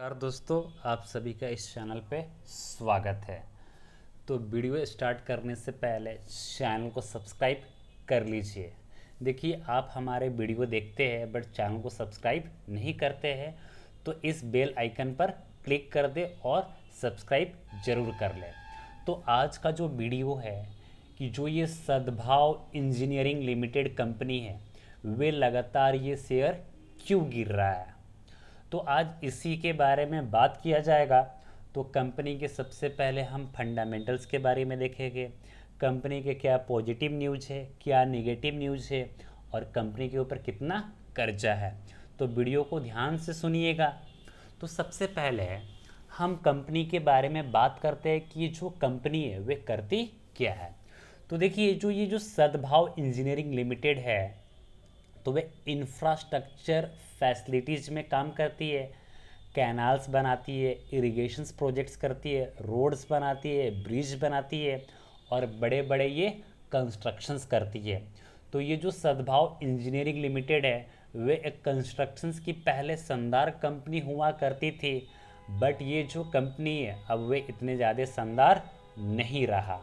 नमस्कार दोस्तों, आप सभी का इस चैनल पे स्वागत है। तो वीडियो स्टार्ट करने से पहले चैनल को सब्सक्राइब कर लीजिए। देखिए, आप हमारे वीडियो देखते हैं बट चैनल को सब्सक्राइब नहीं करते हैं, तो इस बेल आइकन पर क्लिक कर दें और सब्सक्राइब ज़रूर कर लें। तो आज का जो वीडियो है कि जो ये सद्भाव इंजीनियरिंग लिमिटेड कंपनी है, वे लगातार ये शेयर क्यों गिर रहा है, तो आज इसी के बारे में बात किया जाएगा। तो कंपनी के सबसे पहले हम फंडामेंटल्स के बारे में देखेंगे, कंपनी के क्या पॉजिटिव न्यूज़ है, क्या नेगेटिव न्यूज़ है, और कंपनी के ऊपर कितना कर्जा है। तो वीडियो को ध्यान से सुनिएगा। तो सबसे पहले हम कंपनी के बारे में बात करते हैं कि ये जो कंपनी है वे करती क्या है। तो देखिए, ये जो सद्भाव इंजीनियरिंग लिमिटेड है, तो वे इंफ्रास्ट्रक्चर फैसिलिटीज़ में काम करती है। कैनाल्स बनाती है, इरिगेशंस प्रोजेक्ट्स करती है, रोड्स बनाती है, ब्रिज बनाती है, और बड़े बड़े ये कंस्ट्रक्शंस करती है। तो ये जो सद्भाव इंजीनियरिंग लिमिटेड है, वे एक कंस्ट्रक्शंस की पहले शानदार कंपनी हुआ करती थी, बट ये जो कंपनी है अब वे इतने ज़्यादा शानदार नहीं रहा।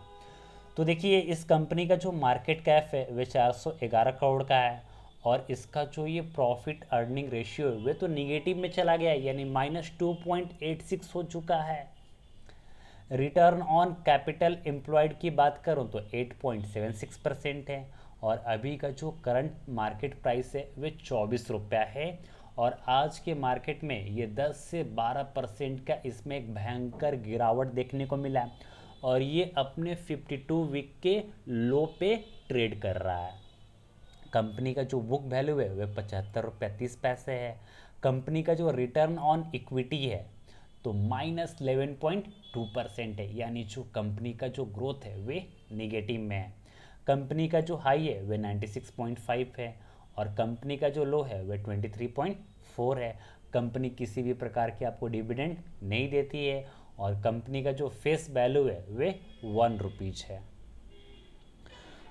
तो देखिए, इस कंपनी का जो मार्केट कैप है वे 411 करोड़ का है, और इसका जो ये प्रॉफिट अर्निंग रेशियो है वे तो निगेटिव में चला गया है, यानी -2.86 हो चुका है। रिटर्न ऑन कैपिटल एम्प्लॉयड की बात करूं तो 8.76% है, और अभी का जो करंट मार्केट प्राइस है वे 24 रुपया है, और आज के मार्केट में ये 10 से 12% का इसमें एक भयंकर गिरावट देखने को मिला है, और ये अपने 52 वीक के लो पे ट्रेड कर रहा है। कंपनी का जो बुक वैल्यू है वह 75 रुपये 30 पैसे है। कंपनी का जो रिटर्न ऑन इक्विटी है तो -11.2% है, यानी जो कंपनी का जो ग्रोथ है वे निगेटिव में है। कंपनी का जो हाई है वह 96.5 है, और कंपनी का जो लो है वह 23.4 है। कंपनी किसी भी प्रकार की आपको डिविडेंड नहीं देती है, और कंपनी का जो फेस वैल्यू है वे 1 रुपीज़ है।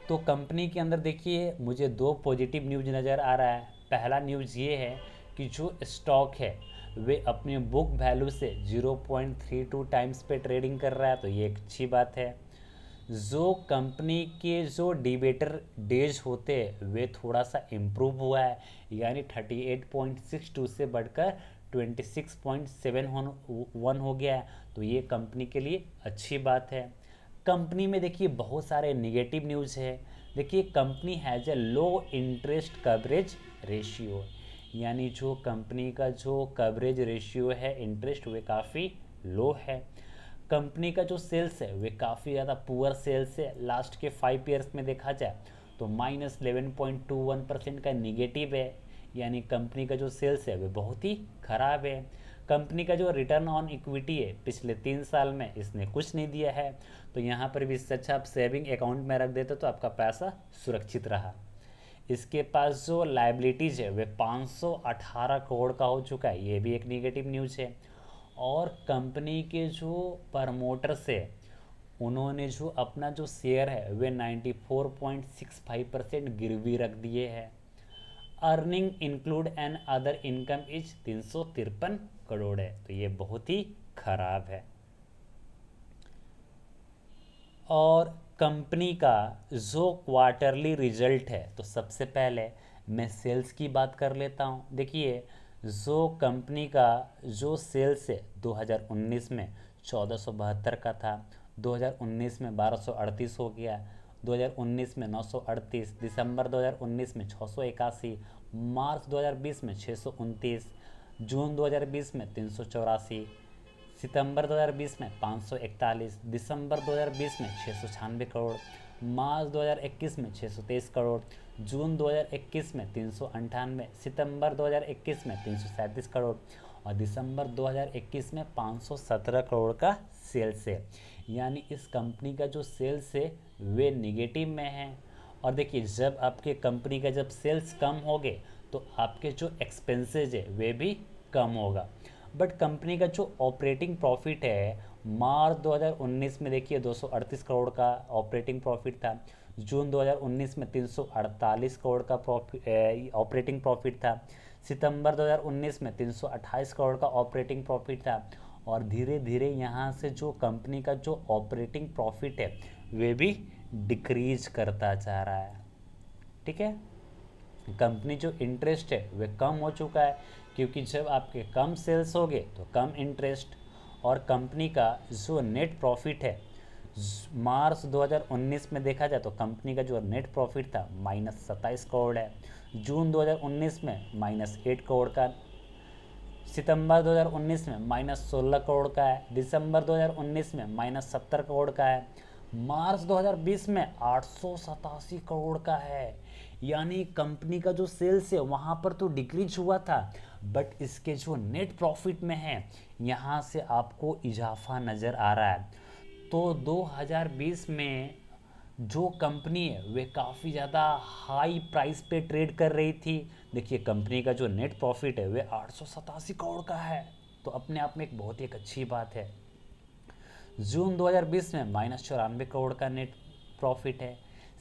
तो कंपनी के अंदर देखिए, मुझे दो पॉजिटिव न्यूज़ नज़र आ रहा है। पहला न्यूज़ ये है कि जो स्टॉक है वे अपने बुक वैल्यू से 0.32 टाइम्स पे ट्रेडिंग कर रहा है, तो ये एक अच्छी बात है। जो कंपनी के जो डिबेटर डेज होते हैं वे थोड़ा सा इम्प्रूव हुआ है, यानी 38.62 से बढ़कर 26.71 हो गया है, तो ये कंपनी के लिए अच्छी बात है। कंपनी में देखिए बहुत सारे निगेटिव न्यूज़ है। देखिए, company has a low interest coverage ratio, यानी जो कंपनी का जो कवरेज रेशियो है इंटरेस्ट वे काफ़ी लो है। कंपनी का जो सेल्स है वे काफ़ी ज़्यादा पुअर सेल्स है। लास्ट के 5 ईयर्स में देखा जाए तो -11.21% का निगेटिव है, यानी कंपनी का जो सेल्स है वे बहुत ही ख़राब है। कंपनी का जो रिटर्न ऑन इक्विटी है पिछले 3 साल में इसने कुछ नहीं दिया है, तो यहाँ पर भी इससे अच्छा आप सेविंग अकाउंट में रख देते तो आपका पैसा सुरक्षित रहा। इसके पास जो लाइबिलिटीज़ है वे 518 करोड़ का हो चुका है, ये भी एक निगेटिव न्यूज़ है। और कंपनी के जो प्रमोटर्स है उन्होंने जो अपना जो शेयर है वे 94.65% गिरवी रख दिए हैं। Earning include and other income is 353 crore है, तो ये बहुत ही खराब है। और कंपनी का जो क्वार्टरली रिजल्ट है, तो सबसे पहले मैं सेल्स की बात कर लेता हूँ। देखिए, जो कंपनी का जो सेल्स है 2019 में 1472 का था, 2019 में 1238 हो गया, 2019 में 938, दिसंबर 2019 में 681, मार्च 2020 में 629, जून 2020 में 384, सितंबर 2020 में 541, दिसंबर 2020 में 696 करोड़, मार्च 2021 में 623 करोड़, जून 2021 में 398, सितंबर 2021 में 337 करोड़, और दिसंबर 2021 में 517 करोड़ का सेल्स है। यानी इस कंपनी का जो सेल्स है वे निगेटिव में है। और देखिए, जब आपके कंपनी का जब सेल्स कम होंगे तो आपके जो एक्सपेंसेज है वे भी कम होगा। बट कंपनी का जो ऑपरेटिंग प्रॉफिट है मार्च 2019 में देखिए 238 करोड़ का ऑपरेटिंग प्रॉफिट था, जून 2019 में 348 करोड़ का प्रॉफिट ऑपरेटिंग प्रॉफिट था, सितंबर 2019 में 328 करोड़ का ऑपरेटिंग प्रॉफिट था। और धीरे धीरे यहाँ से जो कंपनी का जो ऑपरेटिंग प्रॉफिट है वे भी डिक्रीज करता जा रहा है। ठीक है, कंपनी जो इंटरेस्ट है वह कम हो चुका है, क्योंकि जब आपके कम सेल्स हो गए तो कम इंटरेस्ट। और कंपनी का जो नेट प्रॉफिट है मार्च 2019 में देखा जाए तो कंपनी का जो नेट प्रॉफिट था -27 करोड़ है। जून 2019 में -8 करोड़ का, सितंबर 2019 में -16 करोड़ का है, दिसंबर 2019 में -70 करोड़ का है, मार्च 2020 में 887 करोड़ का है। यानी कंपनी का जो सेल्स है वहाँ पर तो डिक्रीज हुआ था, बट इसके जो नेट प्रॉफिट में है यहाँ से आपको इजाफा नज़र आ रहा है। तो 2020 में जो कंपनी है वे काफ़ी ज़्यादा हाई प्राइस पे ट्रेड कर रही थी। देखिए कंपनी का जो नेट प्रॉफिट है वे 887 करोड़ का है, तो अपने आप में एक बहुत ही एक अच्छी बात है। जून 2020 में -94 करोड़ का नेट प्रॉफिट है,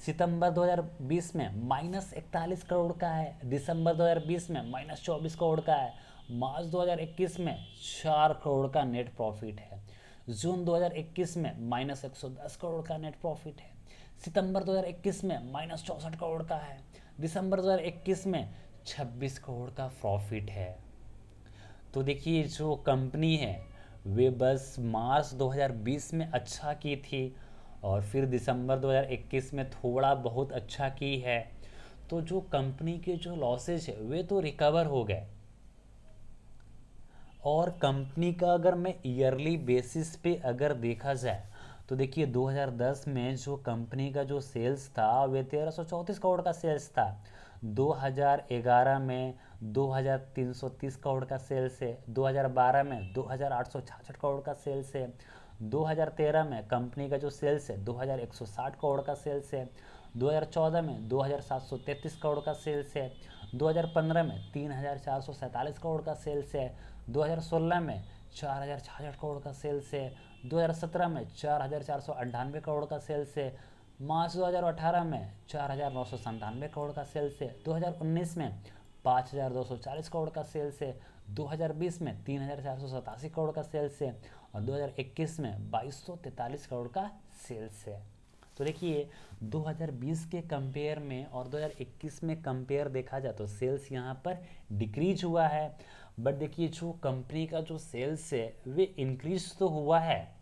सितंबर 2020 में -41 करोड़ का है, दिसंबर 2020 में -24 करोड़ का है, मार्च 2021 में 4 करोड़ का नेट प्रॉफिट है, जून 2021 में -110 करोड़ का नेट प्रॉफिट है, सितंबर 2021 में -64 करोड़ का है, दिसंबर 2021 में 26 करोड़ का प्रॉफिट है। तो देखिए जो कंपनी है वे बस मार्च 2020 में अच्छा की थी और फिर दिसंबर 2021 में थोड़ा बहुत अच्छा की है। तो जो कंपनी के जो लॉसेज है वे तो रिकवर हो गए। और कंपनी का अगर मैं ईयरली बेसिस पे अगर देखा जाए तो देखिए 2010 में जो कंपनी का जो सेल्स था वे 1334 करोड़ का सेल्स था, 2011 में 2330 करोड़ का सेल्स है, 2012 में 2866 करोड़ का सेल्स है, 2013 में कंपनी का जो सेल्स है 2160 करोड़ का सेल्स है, 2014 में 2733 करोड़ का सेल्स है, 2015 में 3447 करोड़ का सेल्स है, 2016 में 4066 करोड़ का सेल्स है, 2017 में 4498 करोड़ का सेल्स है, मार्च 2018 में 4997 करोड़ का सेल्स है, 2019 में 5240 करोड़ का सेल्स है, 2020 में 3487 करोड़ का सेल्स है और 2021 में 2243 करोड़ का सेल्स है। तो देखिए 2020 के कंपेयर में और 2021 में कंपेयर देखा जाए तो सेल्स यहाँ पर डिक्रीज हुआ है, बट देखिए जो कंपनी का जो सेल्स है वे इंक्रीज तो हुआ है,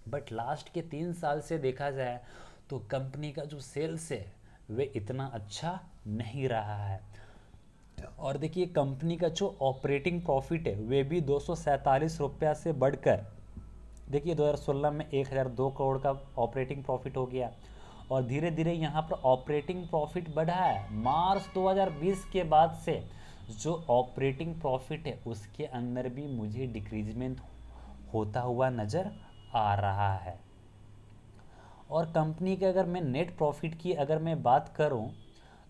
बट लास्ट के 3 साल से देखा जाए तो कंपनी का जो सेल्स है वे इतना अच्छा नहीं रहा है। और देखिए कंपनी का जो ऑपरेटिंग प्रॉफिट है वे भी 247 रुपया से बढ़कर देखिए 2016 में 1002 करोड़ का ऑपरेटिंग प्रॉफिट हो गया और धीरे धीरे यहाँ पर ऑपरेटिंग प्रॉफिट बढ़ा है। मार्च 2020 के बाद से जो ऑपरेटिंग प्रॉफिट है उसके अंदर भी मुझे डिक्रीजमेंट होता हुआ नज़र आ रहा है। और कंपनी के अगर मैं नेट प्रॉफिट की अगर मैं बात करूं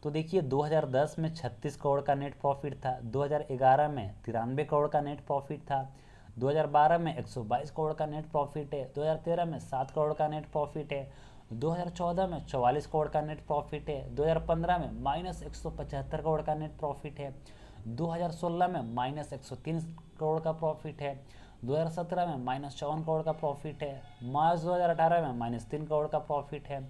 तो देखिए 2010 में 36 करोड़ का नेट प्रॉफिट था, 2011 में 93 करोड़ का नेट प्रॉफिट था, 2012 में 122 करोड़ का नेट प्रॉफिट है, 2013 में 7 करोड़ का नेट प्रॉफिट है, 2014 में 44 करोड़ का नेट प्रॉफिट है, 2015 में -175 करोड़ का नेट प्रॉफिट है, 2016 में -103 करोड़ का प्रॉफिट है, 2017 में -54 करोड़ का प्रॉफिट है, मार्च 2018 में -3 करोड़ का प्रॉफिट है,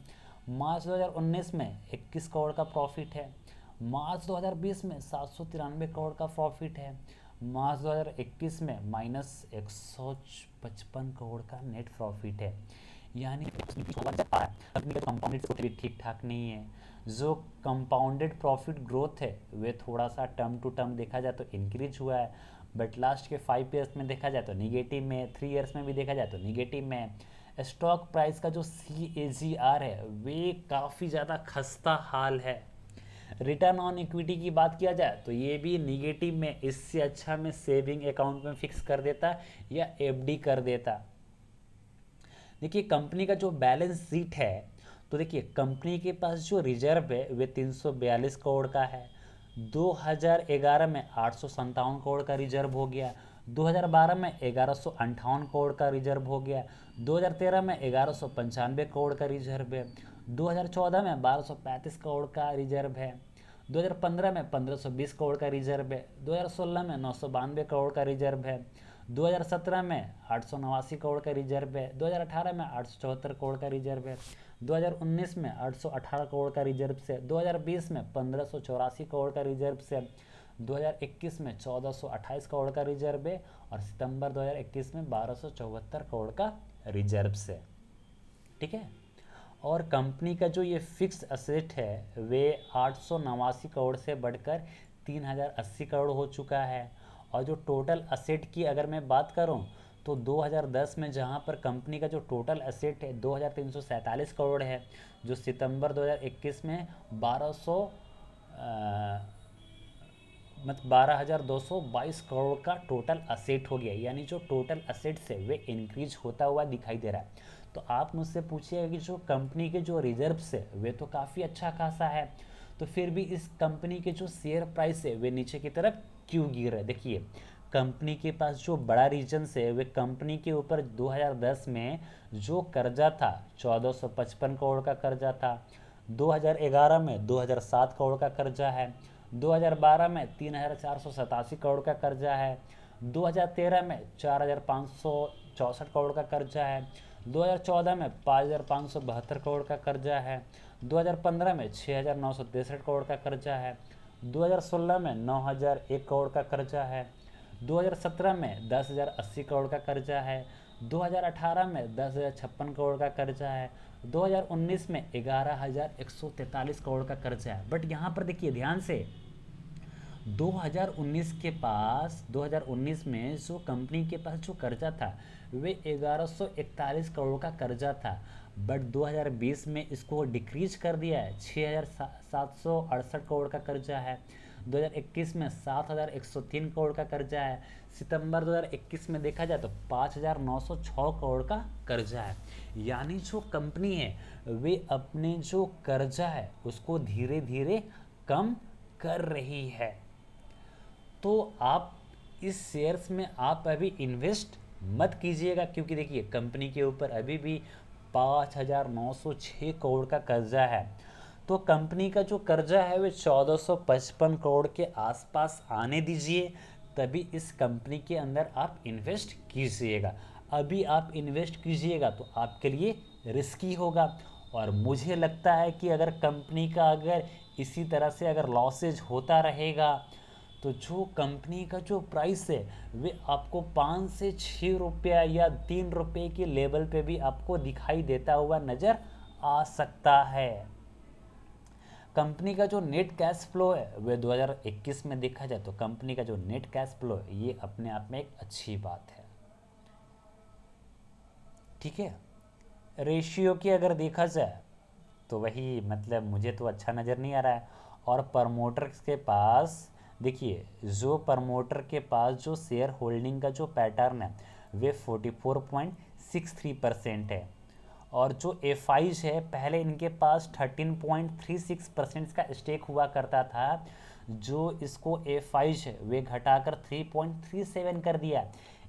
मार्च 2019 में 21 करोड़ का प्रॉफिट है, मार्च 2020 में 793 करोड़ का प्रॉफिट है, मार्च 2021 में -155 करोड़ का नेट प्रॉफिट है। यानी कंपनी का कंपाउंडेड भी ठीक ठाक नहीं है। जो कंपाउंडेड प्रॉफिट ग्रोथ है वे थोड़ा सा टर्म टू टर्म देखा जाए तो इंक्रीज हुआ है, बट लास्ट के 5 ईयर्स में देखा जाए तो निगेटिव में, 3 ईयर्स में भी देखा जाए तो निगेटिव में। स्टॉक प्राइस का जो CAGR है वे काफ़ी ज़्यादा खस्ता हाल है। रिटर्न ऑन इक्विटी की बात किया जाए तो ये भी निगेटिव में, इससे अच्छा मैं सेविंग अकाउंट में फिक्स कर देता या FD कर देता। देखिए कंपनी का जो बैलेंस शीट है तो देखिए कंपनी के पास जो रिजर्व है वे 342 करोड़ का है, 2011 में 857 करोड़ का रिजर्व हो गया, 2012 में 1158 करोड़ का रिजर्व हो गया, 2013 में 1195 करोड़ का रिजर्व है, 2014 में 1235 करोड़ का रिजर्व है, 2015 में 1520 करोड़ का रिजर्व है, 2016 में 992 करोड़ का रिजर्व है, 2017 में 889 करोड़ का रिजर्व है, 2018 में 874 करोड़ का रिजर्व है, 2019 में 818 करोड़ का रिजर्व से, 2020 में 1584 करोड़ का रिजर्व से, 2021 में 1428 करोड़ का रिजर्व है और सितंबर 2021 में 1274 करोड़ का रिजर्व से। ठीक है। और कंपनी का जो ये फिक्स असेट है वे 889 करोड़ से बढ़कर 3080 करोड़ हो चुका है। और जो टोटल असेट की अगर मैं बात करूं तो 2010 में जहां पर कंपनी का जो टोटल असेट है 2347 करोड़ है, जो सितंबर 2021 में 12,222 करोड़ का टोटल असेट हो गया। यानी जो टोटल असेट्स है वे इंक्रीज होता हुआ दिखाई दे रहा है। तो आप मुझसे पूछिएगा कि जो कंपनी के जो रिजर्व्स है वे तो काफ़ी अच्छा खासा है, तो फिर भी इस कंपनी के जो शेयर प्राइस है वे नीचे की तरफ क्यों गिर रहे हैं। देखिए, कंपनी के पास जो बड़ा रीजन है वे कंपनी के ऊपर 2010 में जो कर्जा था 1455 करोड़ का कर्जा था, 2011 में 2007 करोड़ का कर्जा है, 2012 में 3487 करोड़ का कर्जा है, 2013 में 4564 करोड़ का कर्जा है, 2014 में 5572 करोड़ का कर्जा है, 2015 में 6963 करोड़ का कर्जा है, 2016 में 9001 करोड़ का कर्जा है, 2017 में 10,080 करोड़ का कर्जा है, 2018 में 10,056 करोड़ का कर्जा है, 2019 में 11,143 करोड़ का कर्जा है। बट यहाँ पर देखिए ध्यान से, 2019 में जो कंपनी के पास जो कर्जा था वे 1141 करोड़ का कर्जा था, बट 2020 में इसको डिक्रीज कर दिया है, 6,768 करोड़ का कर्जा है, 2021 में 7,103 करोड़ का कर्जा है, सितंबर 2021 में देखा जाए तो 5,906 करोड़ का कर्जा है। यानी जो कंपनी है वे अपने जो कर्जा है उसको धीरे धीरे कम कर रही है। तो आप इस शेयर्स में आप अभी इन्वेस्ट मत कीजिएगा, क्योंकि देखिए कंपनी के ऊपर अभी भी 5,906 करोड़ का कर्जा है। तो कंपनी का जो कर्जा है वे 1455 करोड़ के आसपास आने दीजिए, तभी इस कंपनी के अंदर आप इन्वेस्ट कीजिएगा। अभी आप इन्वेस्ट कीजिएगा तो आपके लिए रिस्की होगा। और मुझे लगता है कि अगर कंपनी का अगर इसी तरह से अगर लॉसेज होता रहेगा तो जो कंपनी का जो प्राइस है वे आपको 5 से 6 रुपया या 3 रुपये के लेवल पे भी आपको दिखाई देता हुआ नज़र आ सकता है। कंपनी का जो नेट कैश फ्लो है वे 2021 में देखा जाए तो कंपनी का जो नेट कैश फ्लो है ये अपने आप में एक अच्छी बात है। ठीक है। रेशियो की अगर देखा जाए तो वही मतलब मुझे तो अच्छा नज़र नहीं आ रहा है। और प्रमोटर्स के पास देखिए, जो प्रमोटर के पास जो शेयर होल्डिंग का जो पैटर्न है वे 44.63% है। और जो एफ है पहले इनके पास 13.36% का स्टेक हुआ करता था, जो इसको एफ है वे घटाकर 3.37 कर दिया।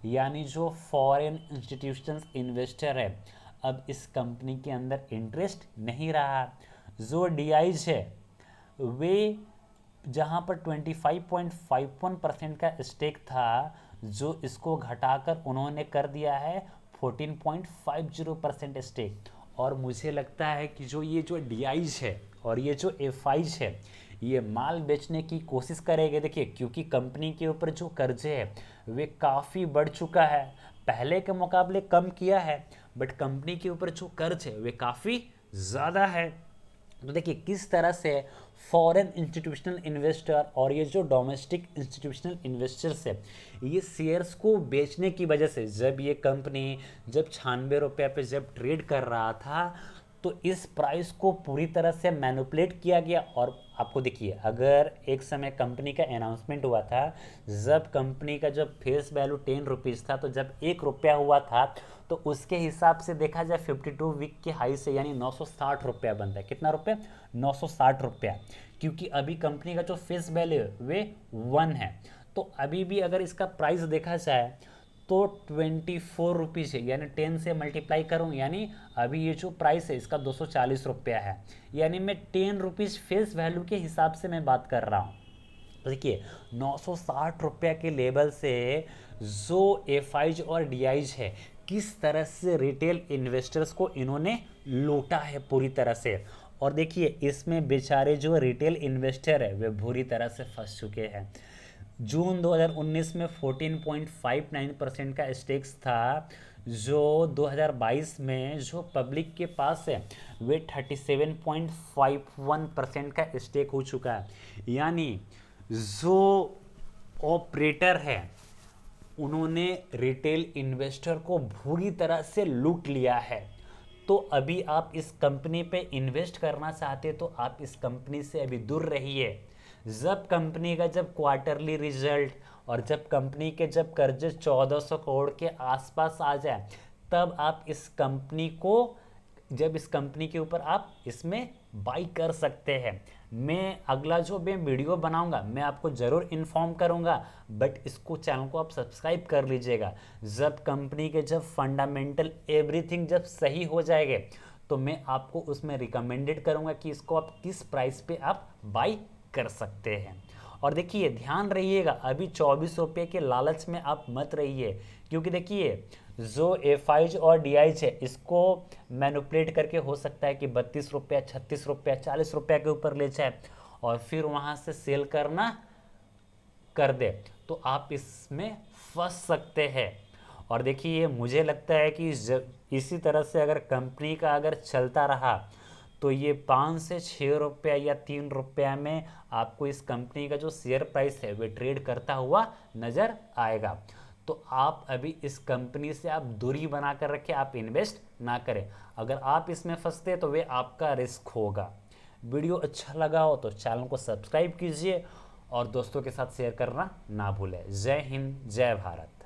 यानी जो फॉरेन इंस्टीट्यूशंस इन्वेस्टर है अब इस कंपनी के अंदर इंटरेस्ट नहीं रहा। जो डी है वे जहां पर 25.51% का स्टेक था, जो इसको घटाकर उन्होंने कर दिया है 14.50% स्टेक। और मुझे लगता है कि जो ये जो डी है और ये जो एफ है ये माल बेचने की कोशिश करेंगे। देखिए, क्योंकि कंपनी के ऊपर जो कर्जे है वे काफ़ी बढ़ चुका है, पहले के मुकाबले कम किया है, बट कंपनी के ऊपर जो कर्ज है वे काफ़ी ज़्यादा है। तो देखिए किस तरह से फॉरेन इंस्टीट्यूशनल इन्वेस्टर और ये जो डोमेस्टिक इंस्टीट्यूशनल इन्वेस्टर्स है ये शेयर्स को बेचने की वजह से, जब ये कंपनी जब 96 रुपये पे जब ट्रेड कर रहा था तो इस प्राइस को पूरी तरह से मैनिपुलेट किया गया। और आपको देखिए, अगर एक समय कंपनी का अनाउंसमेंट हुआ था, जब कंपनी का जब फेस वैल्यू 10 रुपीज़ था, तो जब 1 रुपया हुआ था तो उसके हिसाब से देखा जाए 52 वीक के हाई से यानी 960 रुपया बनता है। कितना रुपया? 960 रुपया। क्योंकि अभी कंपनी का जो फेस वैल्यू वे 1 है, तो अभी भी अगर इसका प्राइस देखा जाए तो 24 रुपीज़ है, यानी 10 से मल्टीप्लाई करूँ, यानी अभी ये जो प्राइस है इसका 240 रुपया है, यानी मैं 10 रुपीज़ फेस वैल्यू के हिसाब से मैं बात कर रहा हूँ। तो देखिए 960 रुपया के लेवल से जो एफआईज और डीआईज है किस तरह से रिटेल इन्वेस्टर्स को इन्होंने लूटा है पूरी तरह से। और देखिए इसमें बेचारे जो रिटेल इन्वेस्टर है वे बुरी तरह से फंस चुके हैं। जून 2019 में 14.59% का स्टेक्स था, जो 2022 में जो पब्लिक के पास है वे 37.51% का स्टेक हो चुका है। यानी जो ऑपरेटर है उन्होंने रिटेल इन्वेस्टर को बुरी तरह से लूट लिया है। तो अभी आप इस कंपनी पे इन्वेस्ट करना चाहते तो आप इस कंपनी से अभी दूर रहिए। जब कंपनी का जब क्वार्टरली रिजल्ट और जब कंपनी के जब कर्जे 1400 करोड़ के आसपास आ जाए तब आप इस कंपनी को, जब इस कंपनी के ऊपर आप इसमें बाई कर सकते हैं। मैं अगला जो मैं वीडियो बनाऊंगा मैं आपको ज़रूर इन्फॉर्म करूंगा, बट इसको चैनल को आप सब्सक्राइब कर लीजिएगा। जब कंपनी के जब फंडामेंटल एवरीथिंग जब सही हो जाएंगे तो मैं आपको उसमें रिकमेंडेड करूंगा कि इसको आप किस प्राइस पे आप बाई कर सकते हैं। और देखिए ध्यान रहिएगा, अभी 24 रुपये के लालच में आप मत रहिए, क्योंकि देखिए जो एफआईज और डीआईज है इसको मैनिपुलेट करके हो सकता है कि 32 रुपया, 36 रुपया, 40 रुपया के ऊपर ले जाए और फिर वहाँ से सेल करना कर दे, तो आप इसमें फंस सकते हैं। और देखिए मुझे लगता है कि इसी तरह से अगर कंपनी का अगर चलता रहा तो ये 5 से 6 रुपया या 3 रुपया में आपको इस कंपनी का जो शेयर प्राइस है वे ट्रेड करता हुआ नज़र आएगा। तो आप अभी इस कंपनी से आप दूरी बना कर रखें, आप इन्वेस्ट ना करें। अगर आप इसमें फंसते तो वे आपका रिस्क होगा। वीडियो अच्छा लगा हो तो चैनल को सब्सक्राइब कीजिए और दोस्तों के साथ शेयर करना ना भूलें। जय हिंद, जय भारत।